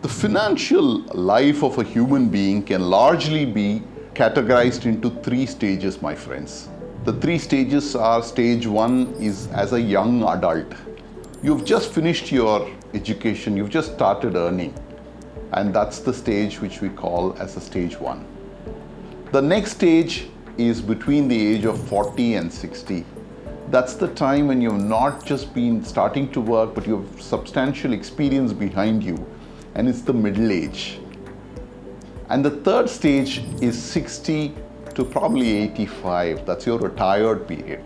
The financial life of a human being can largely be categorized into three stages, my friends. The three stages are: stage one is as a young adult. You've just finished your education, you've just started earning, and that's the stage which we call as a stage one. The next stage is between the age of 40 and 60. That's the time when you've not just been starting to work, but you have substantial experience behind you, and it's the middle age. And the third stage is 60 to probably 85. That's your retired period.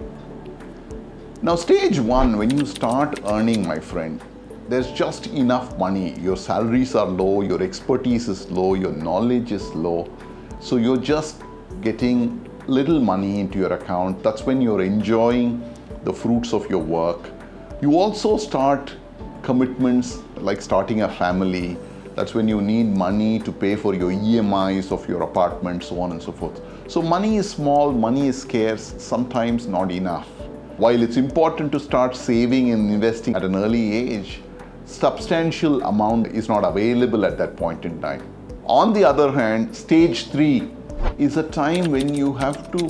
Now, stage one, when you start earning, my friend, there's just enough money. Your salaries are low, your expertise is low, your knowledge is low. So you're just getting little money into your account. That's when you're enjoying the fruits of your work. You also start commitments like starting a family. That's when you need money to pay for your EMIs of your apartment, so on and so forth. So money is small, money is scarce, sometimes not enough. While it's important to start saving and investing at an early age, substantial amount is not available at that point in time. On the other hand, stage three is a time when you have to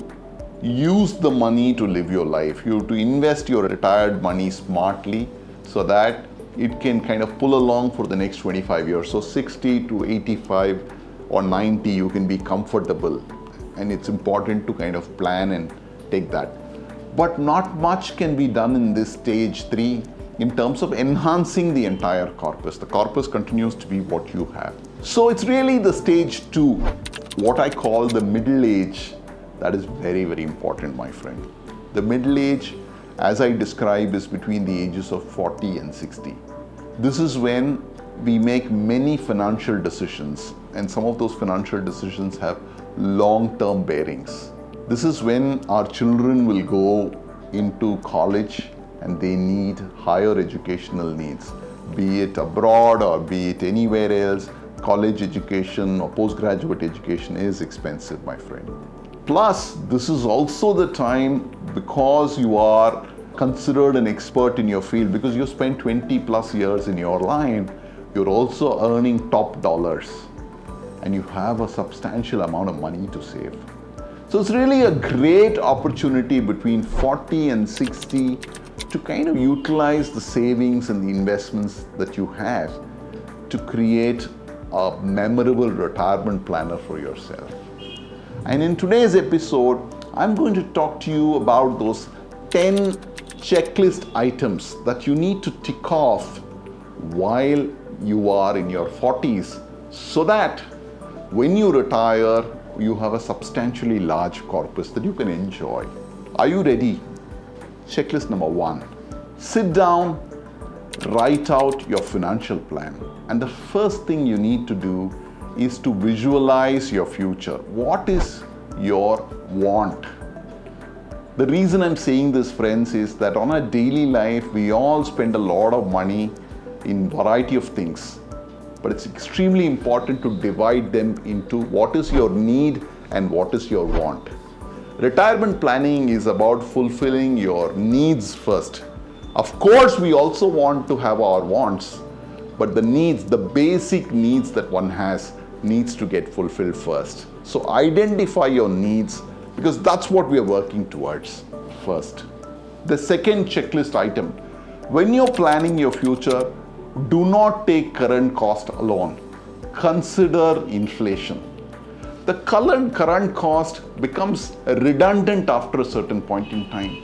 use the money to live your life. You have to invest your retired money smartly so that it can kind of pull along for the next 25 years. So 60 to 85 or 90, you can be comfortable. And it's important to kind of plan and take that. But not much can be done in this stage three in terms of enhancing the entire corpus. The corpus continues to be what you have. So it's really the stage two, what I call the middle age, that is very, very important, my friend. The middle age, as I describe, is between the ages of 40 and 60. This is when we make many financial decisions, and some of those financial decisions have long-term bearings. This is when our children will go into college and they need higher educational needs, be it abroad or be it anywhere else. College education or postgraduate education is expensive, my friend. Plus, this is also the time, because you are considered an expert in your field, because you spent 20 plus years in your line, you're also earning top dollars and you have a substantial amount of money to save. So it's really a great opportunity between 40 and 60 to kind of utilize the savings and the investments that you have to create a memorable retirement planner for yourself. And in today's episode, I'm going to talk to you about those 10 checklist items that you need to tick off while you are in your 40s, so that when you retire, you have a substantially large corpus that you can enjoy. Are you ready? Checklist number one. Sit down, write out your financial plan. And the first thing you need to do is to visualize your future. What is your want? The reason I'm saying this, friends, is that on our daily life, we all spend a lot of money in variety of things. But it's extremely important to divide them into what is your need and what is your want. Retirement planning is about fulfilling your needs first. Of course, we also want to have our wants, but the needs, the basic needs that one has, needs to get fulfilled first. So identify your needs, because that's what we are working towards first. The second checklist item: when you're planning your future, do not take current cost alone. Consider inflation. The current cost becomes redundant after a certain point in time.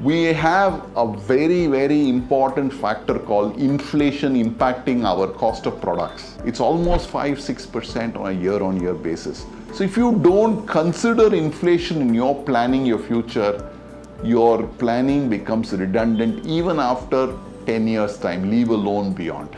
We have a very, very important factor called inflation impacting our cost of products. It's almost 5-6% on a year-on-year basis. So if you don't consider inflation in your planning your future, your planning becomes redundant even after 10 years time, leave alone beyond.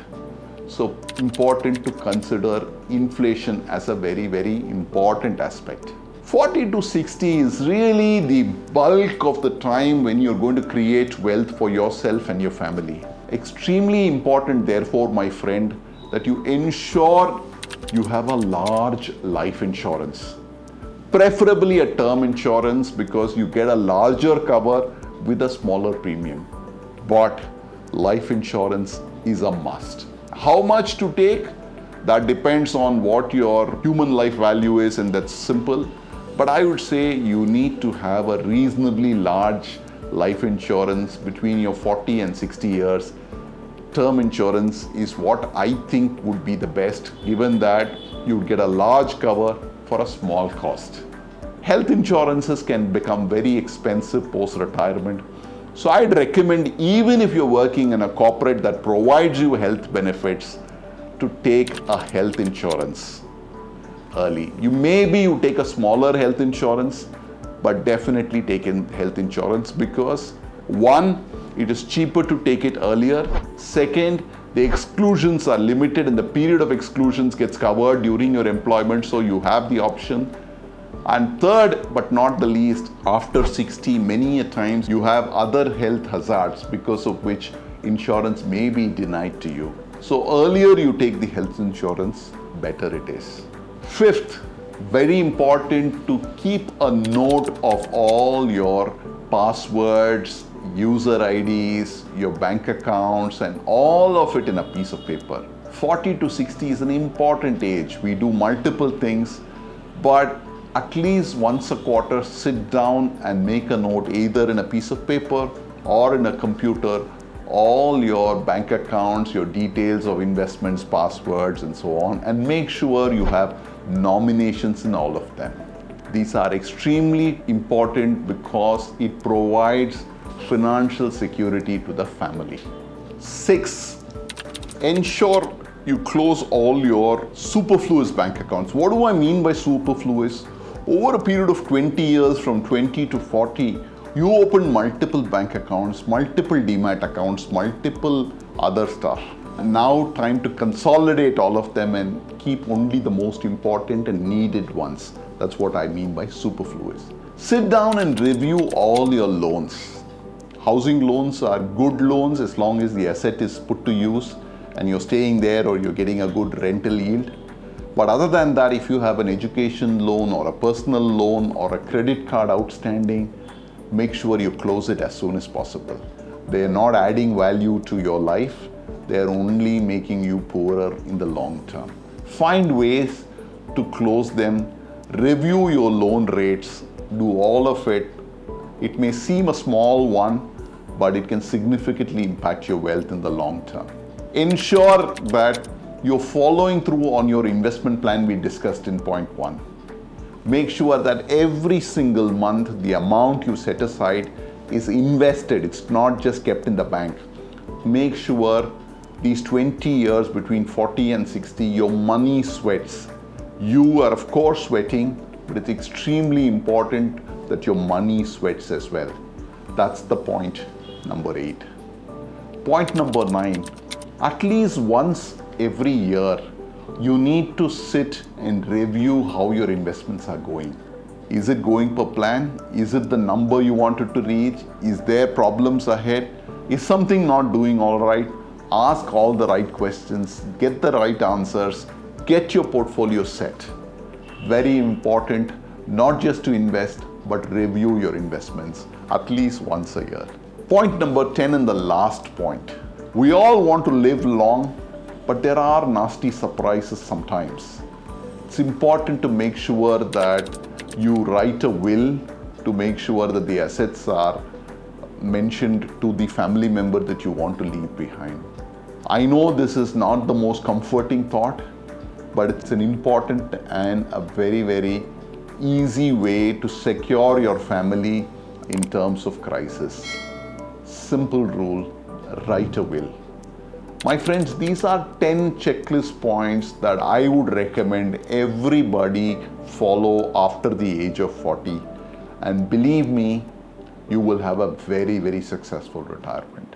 So important to consider inflation as a very, very important aspect. 40 to 60 is really the bulk of the time when you're going to create wealth for yourself and your family. Extremely important, therefore, my friend, that you ensure you have a large life insurance. Preferably a term insurance, because you get a larger cover with a smaller premium. But life insurance is a must. How much to take? That depends on what your human life value is, and that's simple. But I would say you need to have a reasonably large life insurance between your 40 and 60 years. Term insurance is what I think would be the best, given that you get a large cover for a small cost. Health insurances can become very expensive post-retirement. So I'd recommend, even if you're working in a corporate that provides you health benefits, to take a health insurance early. You take a smaller health insurance, but definitely take in health insurance because one, it is cheaper to take it earlier. Second, the exclusions are limited and the period of exclusions gets covered during your employment, so you have the option. And third, but not the least, after 60, many a times you have other health hazards because of which insurance may be denied to you. So earlier you take the health insurance, better it is. Fifth, very important to keep a note of all your passwords, user IDs, your bank accounts, and all of it in a piece of paper. 40 to 60 is an important age. We do multiple things, but at least once a quarter, sit down and make a note either in a piece of paper or in a computer, all your bank accounts, your details of investments, passwords, and so on, and make sure you have nominations in all of them. These are extremely important because it provides financial security to the family. 6, ensure you close all your superfluous bank accounts. What do I mean by superfluous? Over a period of 20 years, from 20 to 40, you open multiple bank accounts, multiple demat accounts, multiple other stuff. And now time to consolidate all of them and keep only the most important and needed ones. That's what I mean by superfluous. Sit down and review all your loans. Housing loans are good loans as long as the asset is put to use and you're staying there or you're getting a good rental yield. But other than that, if you have an education loan or a personal loan or a credit card outstanding, make sure you close it as soon as possible. They are not adding value to your life. They are only making you poorer in the long term. Find ways to close them. Review your loan rates. Do all of it. It may seem a small one, but it can significantly impact your wealth in the long term. Ensure that you're following through on your investment plan we discussed in point 1. Make sure that every single month the amount you set aside is invested. It's not just kept in the bank. Make sure these 20 years between 40 and 60, your money sweats. You are of course sweating, but it's extremely important that your money sweats as well. That's the point number 8. Point number 9, at least once every year, you need to sit and review how your investments are going. Is it going per plan? Is it the number you wanted to reach? Is there problems ahead? Is something not doing all right? Ask all the right questions, get the right answers, get your portfolio set. Very important, not just to invest, but review your investments at least once a year. Point number 10 and the last point. We all want to live long, but there are nasty surprises sometimes. It's important to make sure that you write a will to make sure that the assets are mentioned to the family member that you want to leave behind. I know this is not the most comforting thought, but it's an important and a very, very easy way to secure your family in terms of crisis. Simple rule, write a will. My friends, these are 10 checklist points that I would recommend everybody follow after the age of 40. And believe me, you will have a very, very successful retirement.